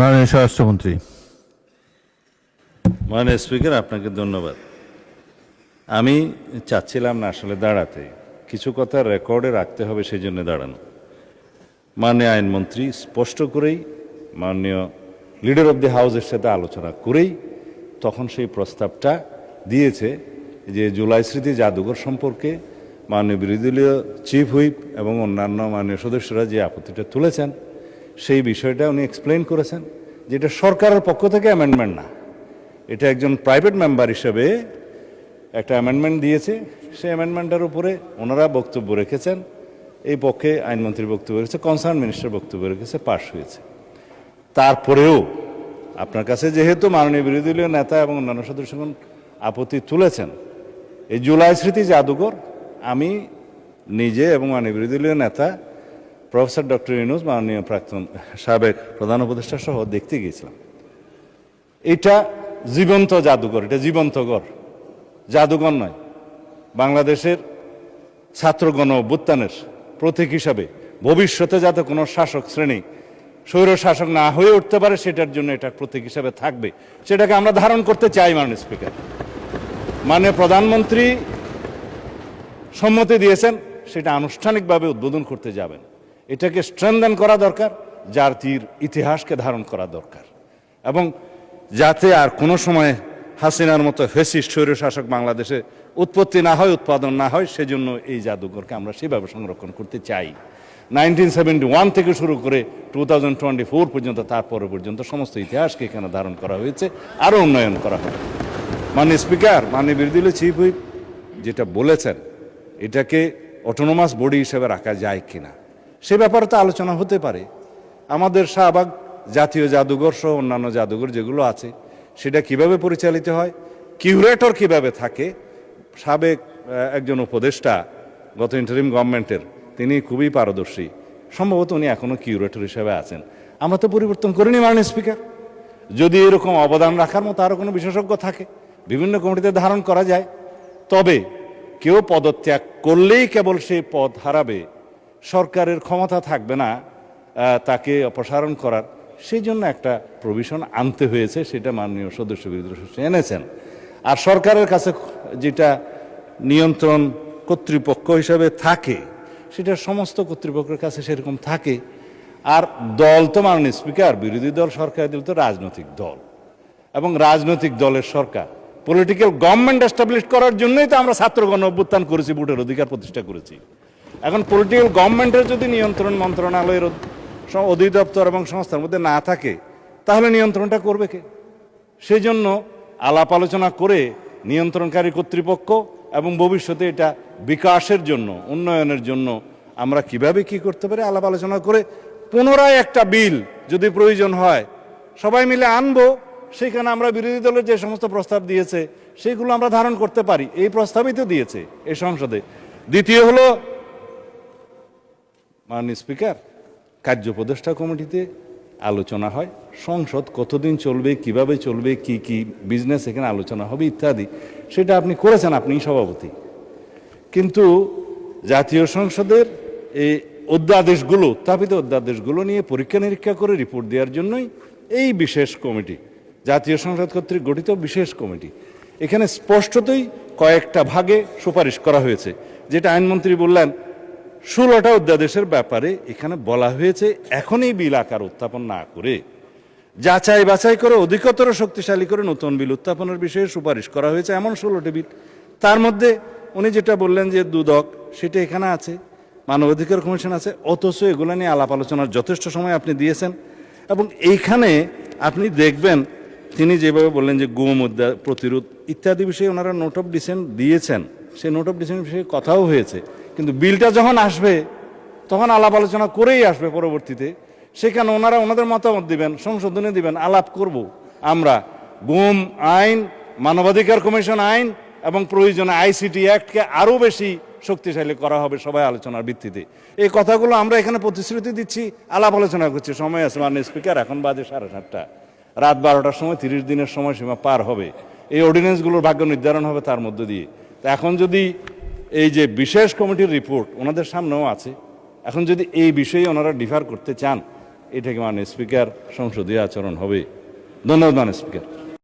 মাননীয় স্বরাষ্ট্রমন্ত্রী। মাননীয় স্পিকার, আপনাকে ধন্যবাদ। আমি চাচ্ছিলাম না আসলে দাঁড়াতে, কিছু কথা রেকর্ডে রাখতে হবে, সেই জন্য দাঁড়ানো। মাননীয় আইনমন্ত্রী স্পষ্ট করেই মাননীয় লিডার অব দি হাউসের সাথে আলোচনা করেই তখন সেই প্রস্তাবটা দিয়েছে যে জুলাই স্মৃতি জাদুঘর সম্পর্কে মাননীয় বিরোধী দলীয় চিফ হুইপ এবং অন্যান্য মাননীয় সদস্যরা যে আপত্তিটা তুলেছেন সেই বিষয়টা উনি এক্সপ্লেন করেছেন, যেটা সরকারের পক্ষ থেকে অ্যামেন্ডমেন্ট না, এটা একজন প্রাইভেট মেম্বার হিসেবে একটা অ্যামেন্ডমেন্ট দিয়েছে। সেই অ্যামেন্ডমেন্টের উপরে ওনারা বক্তব্য রেখেছেন, এই পক্ষে আইনমন্ত্রীর বক্তব্য রেখেছে, কনসার্ন মিনিস্টার বক্তব্য রেখেছে, পাশ হয়েছে। তারপরেও আপনার কাছে যেহেতু মাননীয় বিরোধী দলীয় নেতা এবং অন্যান্য সদস্যগণ আপত্তি তুলেছেন, এই জুলাই স্মৃতি জাদুঘর আমি নিজে এবং মাননীয় বিরোধী দলীয় নেতা প্রফেসর ডক্টর ইউনূস, মাননীয় প্রাক্তন সাবেক প্রধান উপদেষ্টা সহ দেখতে গিয়েছিলাম। এটা জীবন্ত জাদুঘর, এটা জীবন্ত ঘর, জাদুঘর নয়। বাংলাদেশের ছাত্র গণ অভ্যুত্থানের প্রতীক হিসাবে ভবিষ্যতে যাতে কোনো শাসক শ্রেণী স্বৈর শাসক না হয়ে উঠতে পারে সেটার জন্য এটা প্রতীক হিসাবে থাকবে, সেটাকে আমরা ধারণ করতে চাই। মাননীয় স্পিকার, মাননীয় প্রধানমন্ত্রী সম্মতি দিয়েছেন, সেটা আনুষ্ঠানিকভাবে উদ্বোধন করতে যাবেন। এটাকে স্ট্রেনদেন করা দরকার, জাতির ইতিহাসকে ধারণ করা দরকার, এবং যাতে আর কোনো সময় হাসিনার মতো ফ্যাসিস্ট স্বৈর শাসক বাংলাদেশে উৎপত্তি না হয়, উৎপাদন না হয়, সেজন্য এই জাদুঘরকে আমরা সেভাবে সংরক্ষণ করতে চাই। 1971 থেকে শুরু করে 2024 পর্যন্ত, তারপরে পর্যন্ত সমস্ত ইতিহাসকে এখানে ধারণ করা হয়েছে, আরও উন্নয়ন করা হবে। মাননীয় স্পিকার, মাননীয় বিরোধী দলীয় চিফ হুইপ যেটা বলেছেন, এটাকে অটোনোমাস বডি হিসেবে রাখা যায় কিনা সে ব্যাপারে তো আলোচনা হতে পারে। আমাদের শাহবাগ জাতীয় জাদুঘর সহ অন্যান্য জাদুঘর যেগুলো আছে সেটা কিভাবে পরিচালিত হয়, কিউরেটর কিভাবে থাকে। সাবেক একজন উপদেষ্টা গত ইন্টারিম গভর্নমেন্টের, তিনি খুবই পারদর্শী, সম্ভবত উনি এখনও কিউরেটর হিসেবে আছেন। আমরা তো পরিবর্তন করিনি মাননীয় স্পিকার। যদি এরকম অবদান রাখার মতো আরও কোনো বিশেষজ্ঞ থাকে, বিভিন্ন কমিটিতে ধারণ করা যায়। তবে কেউ পদত্যাগ করলেই কেবল সেই পদ হারাবে, সরকারের ক্ষমতা থাকবে না তাকে অপসারণ করার, সেই জন্য একটা প্রভিশন আনতে হয়েছে, সেটা মাননীয় সদস্য বিরোধী এনেছেন। আর সরকারের কাছে যেটা নিয়ন্ত্রণ কর্তৃপক্ষ হিসাবে থাকে, সেটা সমস্ত কর্তৃপক্ষের কাছে সেরকম থাকে। আর দল তো মাননীয় স্পিকার, বিরোধী দল সরকারি দল তো রাজনৈতিক দল, এবং রাজনৈতিক দলের সরকার পলিটিক্যাল গভর্নমেন্ট এস্টাবলিশ করার জন্যই তো আমরা ছাত্র গণ অভ্যুত্থান করেছি, ভোটের অধিকার প্রতিষ্ঠা করেছি। এখন পলিটিক্যাল গভর্নমেন্টের যদি নিয়ন্ত্রণ মন্ত্রণালয়ের অধিদপ্তর এবং সংস্থার মধ্যে না থাকে, তাহলে নিয়ন্ত্রণটা করবে কে? সেই জন্য আলাপ আলোচনা করে নিয়ন্ত্রণকারী কর্তৃপক্ষ এবং ভবিষ্যতে এটা বিকাশের জন্য, উন্নয়নের জন্য আমরা কিভাবে কি করতে পারি আলাপ আলোচনা করে পুনরায় একটা বিল যদি প্রয়োজন হয় সবাই মিলে আনবো। সেখানে আমরা বিরোধী দলের যে সমস্ত প্রস্তাব দিয়েছে সেগুলো আমরা ধারণ করতে পারি, এই প্রস্তাবই তো দিয়েছে এই সংসদে। দ্বিতীয় হলো মাননীয় স্পিকার, কার্য উপদেষ্টা কমিটিতে আলোচনা হয়, সংসদ কতদিন চলবে, কিভাবে চলবে, কি কি বিজনেস এখানে আলোচনা হবে ইত্যাদি, সেটা আপনি করেছেন, আপনি সভাপতি। কিন্তু জাতীয় সংসদের এই অধ্যাদেশগুলো, উত্থাপিত অধ্যাদেশগুলো নিয়ে পরীক্ষা নিরীক্ষা করে রিপোর্ট দেওয়ার জন্যই এই বিশেষ কমিটি, জাতীয় সংসদ কর্তৃক গঠিত বিশেষ কমিটি। এখানে স্পষ্টতই কয়েকটা ভাগে সুপারিশ করা হয়েছে, যেটা আইনমন্ত্রী বললেন 16টা অধ্যাদেশের ব্যাপারে এখানে বলা হয়েছে এখনই বিল আকার উত্থাপন না করে যাচাই বাছাই করে অধিকতর শক্তিশালী করে নতুন বিল উত্থাপনের বিষয়ে সুপারিশ করা হয়েছে, এমন 16টি বিল। তার মধ্যে উনি যেটা বললেন যে দুদক, সেটা এখানে আছে, মানবাধিকার কমিশন আছে, অথচ এগুলো নিয়ে আলাপ আলোচনার যথেষ্ট সময় আপনি দিয়েছেন। এবং এইখানে আপনি দেখবেন তিনি যেভাবে বললেন যে গুম প্রতিরোধ ইত্যাদি বিষয়ে ওনারা নোট অফ ডিসেন্ট দিয়েছেন, সেই নোট অফ ডিসেন্ট বিষয়ে কথাও হয়েছে। কিন্তু বিলটা যখন আসবে তখন আলাপ আলোচনা করেই আসবে পরবর্তীতে, সেখানে ওনারা ওনাদের মতামত দিবেন, সংশোধনী দিবেন, আলাপ করব আমরা। গুম আইন, মানবাধিকার কমিশন আইন এবং প্রয়োজনে আইসিটি অ্যাক্টকে আরও বেশি শক্তিশালী করা হবে সবাই আলোচনার ভিত্তিতে। এই কথাগুলো আমরা এখানে প্রতিশ্রুতি দিচ্ছি, আলাপ আলোচনা করছি। সময় আছে মাননীয় স্পিকার, এখন বাজে 7:30, রাত 12টার সময় 30 দিনের সময়সীমা পার হবে, এই অর্ডিন্যান্সগুলোর ভাগ্য নির্ধারণ হবে তার মধ্য দিয়ে। তো এখন যদি এই যে বিশেষ কমিটির রিপোর্ট ওনাদের সামনেও আছে, এখন যদি এই বিষয়ে ওনারা ডিফার করতে চান এটা কি মাননীয় স্পিকার সংসদীয় আচরণ হবে? ধন্যবাদ মাননীয় স্পিকার।